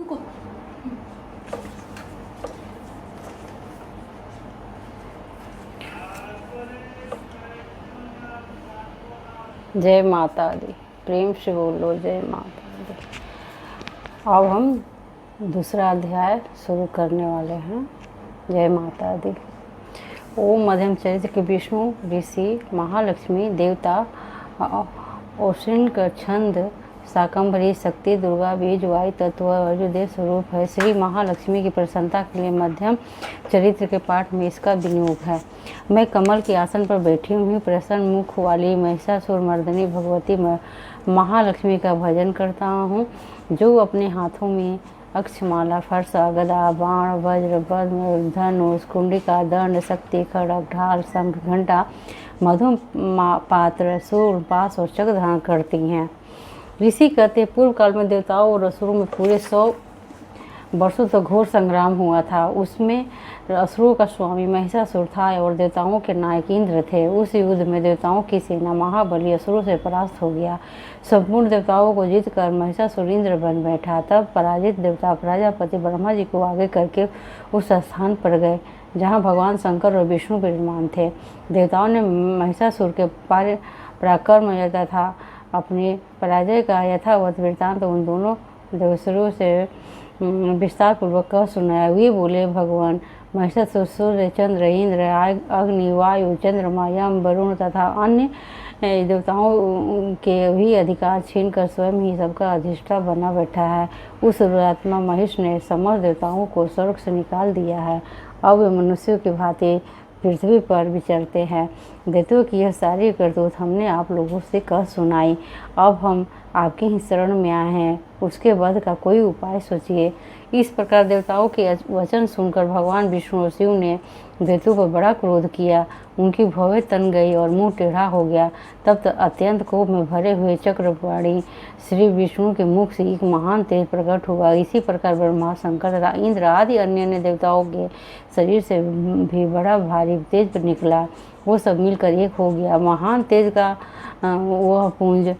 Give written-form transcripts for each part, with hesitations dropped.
रुको। जय माता दी। प्रेम से बोलो जय माता दी। अब हम दूसरा अध्याय शुरू करने वाले हैं। जय माता दी। ओम मध्यम चरित्र के विष्णु ऋषि महालक्ष्मी देवता औष्णिक का छंद शाकंभरी शक्ति दुर्गा बीज वायु तत्व वज्रदेव स्वरूप है। श्री महालक्ष्मी की प्रसन्नता के लिए मध्यम चरित्र के पाठ में इसका विनियोग है। मैं कमल के आसन पर बैठी हुई प्रसन्न मुख वाली महिषासुर मर्दिनी भगवती महालक्ष्मी का भजन करता हूँ, जो अपने हाथों में अक्षमाला फरसा गदा बाण वज्र पद्म धनुष कुंडिका दंड शक्ति खड़ग ढाल शंख घंटा मधु पात्र सूर्य पास और चक्र धारण करती हैं। ऋषि कहते पूर्व काल में देवताओं और असुरों में पूरे 100 वर्षों तक घोर संग्राम हुआ था। उसमें असुरों का स्वामी महिषासुर था और देवताओं के नायक इंद्र थे। उस युद्ध में देवताओं की सेना महाबली असुरों से परास्त हो गया। संपूर्ण देवताओं को जीतकर महिषासुर इंद्र बन बैठा। तब पराजित देवता प्रजापति ब्रह्मा जी को आगे करके उस स्थान पर गए जहाँ भगवान शंकर और विष्णु विराजमान थे। देवताओं ने महिषासुर के पराक्रम तथा अपनी पराजय का यथावत वृत्तांत उन दोनों देवसुरों से विस्तार पूर्वक कह सुनाया। वे बोले, भगवान महिषासुर सूर्य चंद्र इंद्र अग्नि वायु चंद्रमा यम वरुण तथा अन्य देवताओं के भी अधिकार छीनकर स्वयं ही सबका अधिष्ठा बना बैठा है। उस रुद्रात्मा महिष ने समस्त देवताओं को स्वर्ग से निकाल दिया है। अब वे मनुष्यों की भांति पृथ्वी पर विचरते हैं। दैत्यों की यह सारी करतूत हमने आप लोगों से कह सुनाई। अब हम आपके ही शरण में आए हैं, उसके वध का कोई उपाय सोचिए। इस प्रकार देवताओं के वचन सुनकर भगवान विष्णु और शिव ने दैत्यों पर बड़ा क्रोध किया। उनकी भौहें तन गई और मुंह टेढ़ा हो गया। तब तक अत्यंत कोप में भरे हुए चक्रपाणी श्री विष्णु के मुख से एक महान तेज प्रकट हुआ। इसी प्रकार ब्रह्मा शंकर तथा इंद्र आदि अन्य देवताओं के शरीर से भी बड़ा भारी तेज निकला। वो सब मिलकर एक हो गया। महान तेज का वह पुंज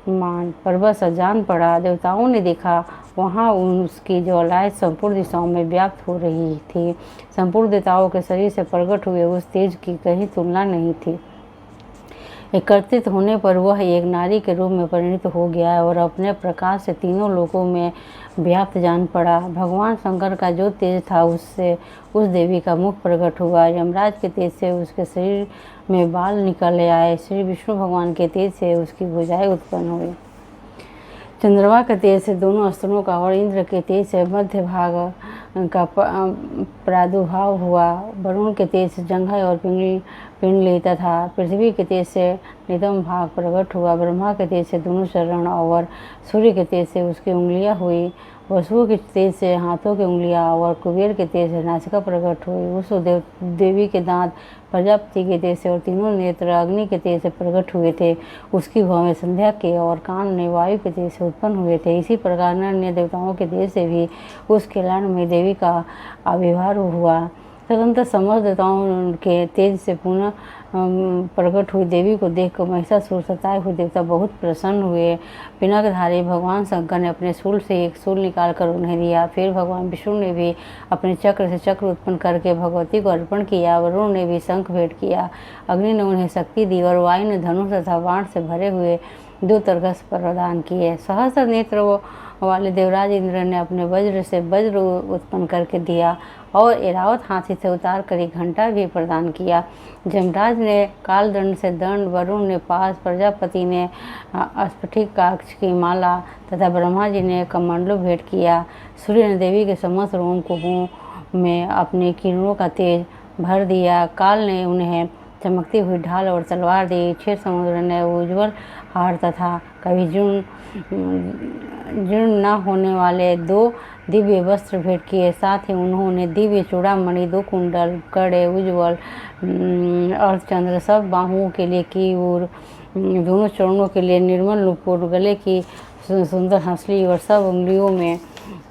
मान पर्वत सा जान पड़ा। देवताओं ने देखा, वहाँ उसकी ज्वालाएं संपूर्ण दिशाओं में व्याप्त हो रही थी। संपूर्ण देवताओं के शरीर से प्रकट हुए उस तेज की कहीं तुलना नहीं थी। एकत्रित होने पर वह एक नारी के रूप में परिणित हो गया और अपने प्रकाश से तीनों लोकों में व्याप्त जान पड़ा। भगवान शंकर का जो तेज था उससे उस देवी का मुख प्रकट हुआ। यमराज के तेज से उसके शरीर में बाल निकल आए। श्री विष्णु भगवान के तेज से उसकी भुजाएं उत्पन्न हुई। चंद्रमा के तेज से दोनों अस्त्रों का और इंद्र के तेज से मध्य भाग का प्रादुर्भाव हुआ। वरुण के तेज से जंघा और पिंडली तथा पृथ्वी के तेज से नितंब भाग प्रकट हुआ। ब्रह्मा के तेज से दोनों चरण और सूर्य के तेज से उसकी उंगलियां हुई। वसुओं के तेज से हाथों की उंगलियां और कुबेर के तेज से नासिका प्रकट हुई। उस देवी के दांत प्रजापति के तेज से और तीनों नेत्र अग्नि के तेज से प्रकट हुए थे। उसकी भौहें संध्या के और कान ने वायु के तेज से उत्पन्न हुए थे। इसी प्रकार अन्य देवताओं के तेज से भी उस खिलाड़ में देवी का आविर्भाव हुआ। तदनंतर समस्त देवताओं के तेज से पुनः प्रकट हुई देवी को देखकर महिषासुर सताए हुए देवता बहुत प्रसन्न हुए। पिनाकधारी भगवान शंकर ने अपने शूल से एक शूल निकालकर उन्हें दिया। फिर भगवान विष्णु ने भी अपने चक्र से चक्र उत्पन्न करके भगवती को अर्पण किया। वरुण ने भी शंख भेंट किया। अग्नि ने उन्हें शक्ति दी और वायु ने धनुष तथा बाण से भरे हुए 2 तरकस प्रदान किए। सहस्त्र नेत्र वाले देवराज इंद्र ने अपने वज्र से वज्र उत्पन्न करके दिया और एरावत हाथी से उतार कर एक घंटा भी प्रदान किया। जमराज ने कालदंड से दंड, वरुण ने पास, प्रजापति ने स्फटिकाक्ष की माला तथा ब्रह्मा जी ने कमंडलू भेंट किया। सूर्य ने देवी के समस्त रोमकूपों में अपनी किरणों का तेज भर दिया। काल ने उन्हें चमकती हुई ढाल और तलवार दी। क्षीर समुद्र ने उज्ज्वल हार तथा कभी जीर्ण न होने वाले 2 दिव्य वस्त्र भेंट किए। साथ ही उन्होंने दिव्य चूड़ामणि, 2 कुंडल, कड़े, उज्ज्वल अर्धचंद्र, सब बाहुओं के लिए कीयूर, दोनों चरणों के लिए निर्मल नुपुर, गले की सुंदर हंसली और सब उंगलियों में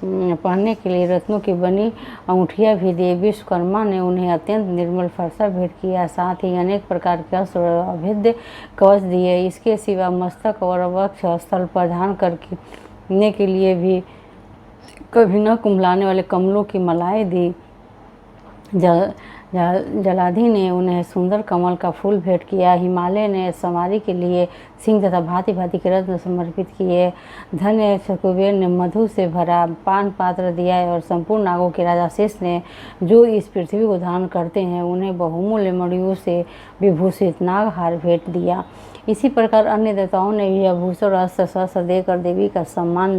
पहनने के लिए रत्नों की बनी अंगूठियाँ भी दी। विश्वकर्मा ने उन्हें अत्यंत निर्मल फरसा भेंट किया, साथ ही अनेक प्रकार के अस्त्र और अभेद्य कवच दिए। इसके सिवा मस्तक और वक्ष स्थल पर धारण करने के लिए भी कभी न कुम्हलाने वाले कमलों की मालाएं दी। जलाधि ने उन्हें सुंदर कमल का फूल भेंट किया। हिमालय ने सवारी के लिए सिंह तथा भांति भांति के रत्न समर्पित किए। धन्य कुबेर ने मधु से भरा पान पात्र दिया और संपूर्ण नागों के राजा शेष ने, जो इस पृथ्वी को धारण करते हैं, उन्हें बहुमूल्य मणियों से विभूषित नागहार भेंट दिया। इसी प्रकार अन्य देवताओं ने भी आभूषण अस्त्र शस्त्र देकर देवी का सम्मान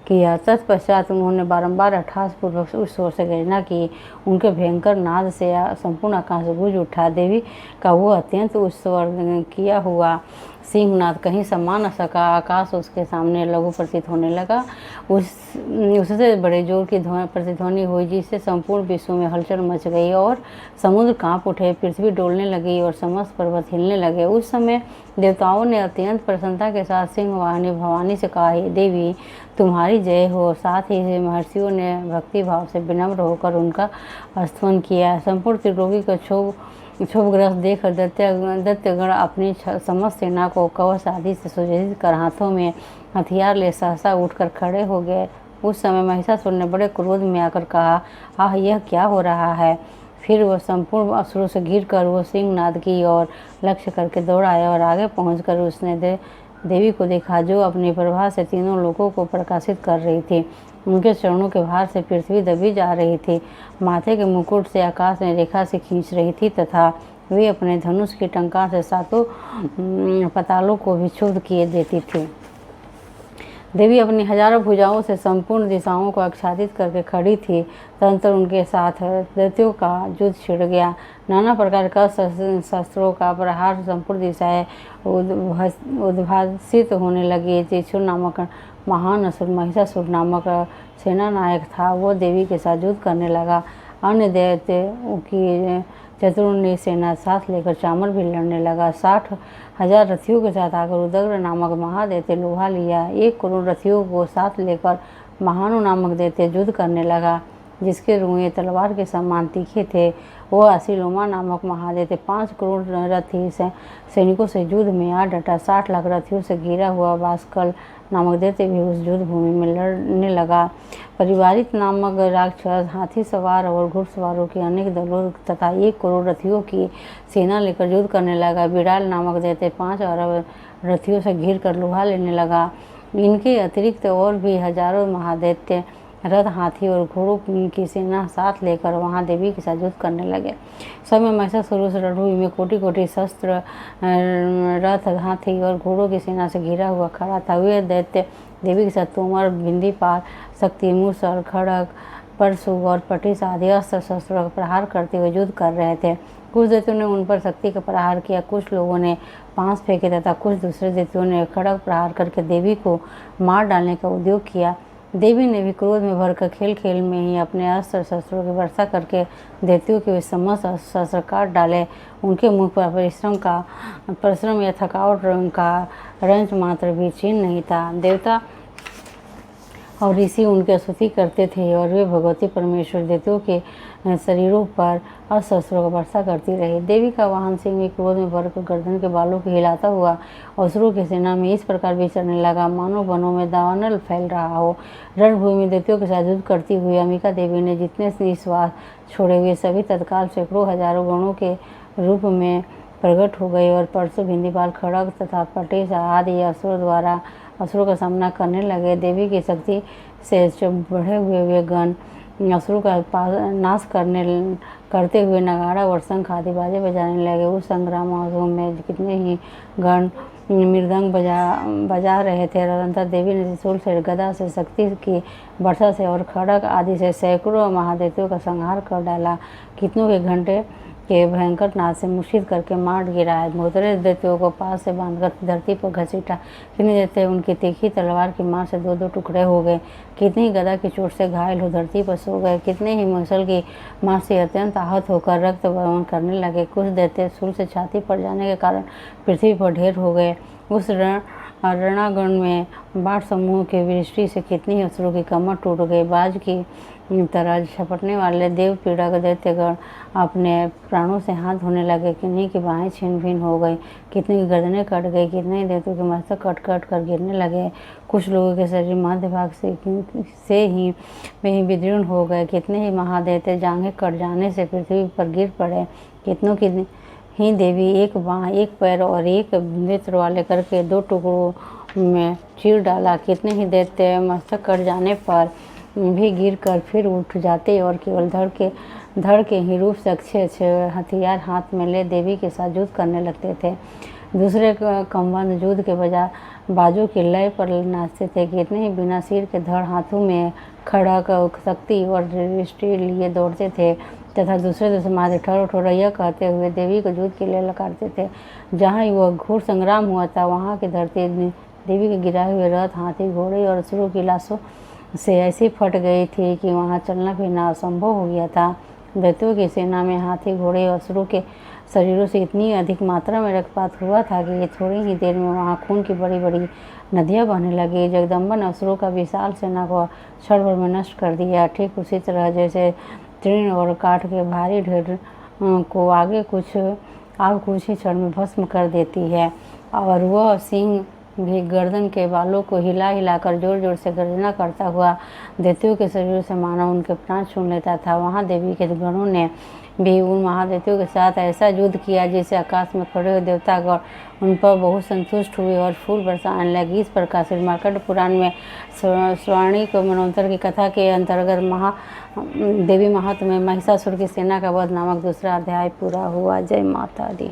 किया। तत्पश्चात उन्होंने बारंबार अट्टहासपूर्वक उस ओर से गर्जना की। उनके भयंकर नाद से संपूर्ण आकाश गूंज उठा। देवी का वो अत्यंत उत्सव किया हुआ सिंहनाद कहीं समा न सका। आकाश उसके सामने लघु प्रतीत होने लगा। उससे बड़े जोर की प्रतिध्वनि हुई, जिससे संपूर्ण विश्व में हलचल मच गई और समुद्र कांप उठे, पृथ्वी डोलने लगी और समस्त पर्वत हिलने लगे। उस समय देवताओं ने अत्यंत प्रसन्नता के साथ सिंह वाहिनी भवानी से कहा, हे देवी, तुम्हारी जय हो। साथ ही महर्षियों ने भक्ति भाव से विनम्र होकर उनका स्तवन किया। संपूर्ण त्रिलोकी को क्षोभग्रस्त देखकर दैत्यगण अपनी समस्त सेना को कवच आदि से सुसज्जित कर हाथों में हथियार ले सहसा उठकर खड़े हो गए। उस समय महिषासुर ने बड़े क्रोध में आकर कहा, आह, यह क्या हो रहा है। फिर वह संपूर्ण असुरों से घिरकर वो सिंहनाद की ओर लक्ष्य करके दौड़ाया और आगे पहुंचकर उसने देवी को देखा, जो अपनी प्रभा से तीनों लोगों को प्रकाशित कर रही थी। उनके चरणों के भार से पृथ्वी दबी जा रही थी। माथे के मुकुट से आकाश में रेखा से खींच रही थी तथा वे अपने धनुष की टंकार से सातों पतालों को भी क्षुब्ध किए देती थी। देवी अपनी हजारों भुजाओं से संपूर्ण दिशाओं को आच्छादित करके खड़ी थी। तदनंतर उनके साथ दैत्यों का युद्ध छिड़ गया। नाना प्रकार का शस्त्रों का प्रहार संपूर्ण दिशाएं उद्भासित होने लगी। त्रिशूल नामक महान असुर महिषासुर नामक सेना नायक था, वो देवी के साथ युद्ध करने लगा। अन्य दैत्यों की चतुर्णी सेना साथ लेकर चामर भी लड़ने लगा। 60,000 रथियों के साथ आकर उदग्र नामक महादैत्य लोहा लिया। 1 करोड़ रथियों को साथ लेकर महानु नामक दैत्य युद्ध करने लगा, जिसके रुएं तलवार के समान तीखे थे। वह असीलोमा नामक महादैत्य 5 करोड़ रथी सैनिकों से युद्ध में आ डटा। 60 लाख रथियों से घिरा हुआ बास्कल नामक दैत्य भी उस युद्ध भूमि में लड़ने लगा। परिवारित नामक राक्षस हाथी सवार और घुड़सवारों के अनेक दलों तथा 1 करोड़ रथियों की सेना लेकर युद्ध करने लगा। बिड़ाल नामक दैत्य 5 अरब रथियों से घिर कर लोहा लेने लगा। इनके अतिरिक्त और भी हजारों महादैत्य रथ, हाथी और घोड़ों की सेना साथ लेकर वहां देवी के साथ युद्ध करने लगे। समय महिषासुर उस रणभूमि में कोटि कोटि शस्त्र, रथ, हाथी और घोड़ों की सेना से घिरा हुआ खड़ा था। वे दैत्य देवी के साथ तोमर, बिंदीपाल, शक्ति, मूसल, खड़ग, परशु और पटिश आदि अस्त्र शस्त्रों का प्रहार करते हुए युद्ध कर रहे थे। कुछ दैत्यों ने उन पर शक्ति का प्रहार किया, कुछ लोगों ने पांस फेंके तथा कुछ दूसरे दैत्यों ने खड़ग प्रहार करके देवी को मार डालने का उद्योग किया। देवी ने भी क्रोध में भरकर खेल खेल में ही अपने अस्त्र शस्त्रों की वर्षा करके दैत्यों के वे समस्त शस्त्र काट डाले। उनके मुख पर परिश्रम या थकावट का रंच मात्र भी चिन्ह नहीं था। देवता और ऋषि उनकी स्तुति करते थे और वे भगवती परमेश्वर दैत्यों के शरीरों पर अस्त्रों का वर्षा करती रही। देवी का वाहन सिंह में क्रोध में भरकर गर्दन के बालों को हिलाता हुआ असुरों की सेना में इस प्रकार विचरने लगा, मानो वनों में दावानल फैल रहा हो। रणभूमि में दैत्यों के साथ युद्ध करती हुई अंबिका देवी ने जितने निश्वास छोड़े हुए सभी तत्काल सैकड़ों हजारों गणों के रूप में प्रकट हो गए और परशु, बिंदीपाल, खड़ग तथा पटेश आदि असुरों का सामना करने लगे। देवी की शक्ति से बढ़े हुए वे गण असुरों का नाश करते हुए नगाड़ा और शंख आदि बाजे बजाने लगे। उस संग्राम महोत्सव में कितने ही गण मृदंग बजा रहे थे। तदनंतर देवी ने त्रिशूल से, गदा से, शक्ति की वर्षा से और खड़ग आदि से सैकड़ों महादैत्यों का संहार कर डाला। कितनों के घंटे के भयंकर नाद से मूर्छित करके मार गिराया। मोहतरे दैत्यों को पास से बांधकर धरती पर घसीटा। कितने दैत्य उनकी तीखी तलवार की मार से 2-2 टुकड़े हो गए। कितने ही गदा की चोट से घायल हो धरती पर सो गए। कितने ही मूसल की मार से अत्यंत आहत होकर रक्त बहन करने लगे। कुछ दैत्य शूल से छाती पर जाने के कारण पृथ्वी पर ढेर हो गए। उस रणांगण में बाण समूह के दृष्टि से कितनी असुरों की कमर टूट गई। बाज की तरह झपटने वाले देव पीड़क दैत्यगण अपने प्राणों से हाथ धोने लगे। किन्हीं की बाहें छिन्न भिन्न हो गई, कितनी की गर्दनें कट गई, कितने ही दैत्यों के मस्तक कट कट कर गिरने लगे। कुछ लोगों के शरीर मध्य भाग से ही विदीर्ण हो गए। कितने ही महादैत्य जांघें कट जाने से पृथ्वी पर गिर पड़े। कितनों की ही देवी एक बाँह, एक पैर और एक नेत्र वाले करके 2 टुकड़ों में चीर डाला। कितने ही दैत्य मस्तक कट जाने पर भी गिरकर फिर उठ जाते और केवल धड़ के ही रूप से अच्छे अच्छे हथियार हाथ में ले देवी के साथ युद्ध करने लगते थे। दूसरे कम्बंद युद्ध के बजाय बाजों की लय पर नाचते थे। कितने ही बिना सिर के धड़ हाथों में खड़ग, शक्ति और दृष्टि लिए दौड़ते थे तथा दूसरे मारे ठहरो ठहरो यह कहते हुए देवी को युद्ध के लिए ललकारते थे। जहाँ वह घोर संग्राम हुआ था वहाँ की धरती देवी के गिराए हुए रथ, हाथी, घोड़े और असुरों की लाशों से ऐसी फट गई थी कि वहाँ चलना फिरना असंभव हो गया था। दैत्यों की सेना में हाथी, घोड़े और असुरों के शरीरों से इतनी अधिक मात्रा में रक्तपात हुआ था कि थोड़ी ही देर में वहाँ खून की बड़ी बड़ी नदियाँ बहने लगी। जगदम्बा ने असुरों का विशाल सेना को क्षण भर में नष्ट कर दिया। ठीक उसी तरह जैसे तृण और काठ के भारी ढेर को आग कुछ ही क्षण में भस्म कर देती है, और वह सिंह भी गर्दन के बालों को हिला हिलाकर जोर जोर से गर्जना करता हुआ दैत्यों के शरीर से मानो उनके प्राण छीन लेता था। वहाँ देवी के गणों ने भी उन महादैत्यों के साथ ऐसा युद्ध किया जिससे आकाश में खड़े हुए देवतागण उन पर बहुत संतुष्ट हुए और फूल बरसाने लगे। इस प्रकार से मार्कंड पुराण में स्वर्णिक मनवंतर की कथा के अंतर्गत देवी महात्म्य में महिषासुर की सेना का वध नामक दूसरा अध्याय पूरा हुआ। जय माता दी।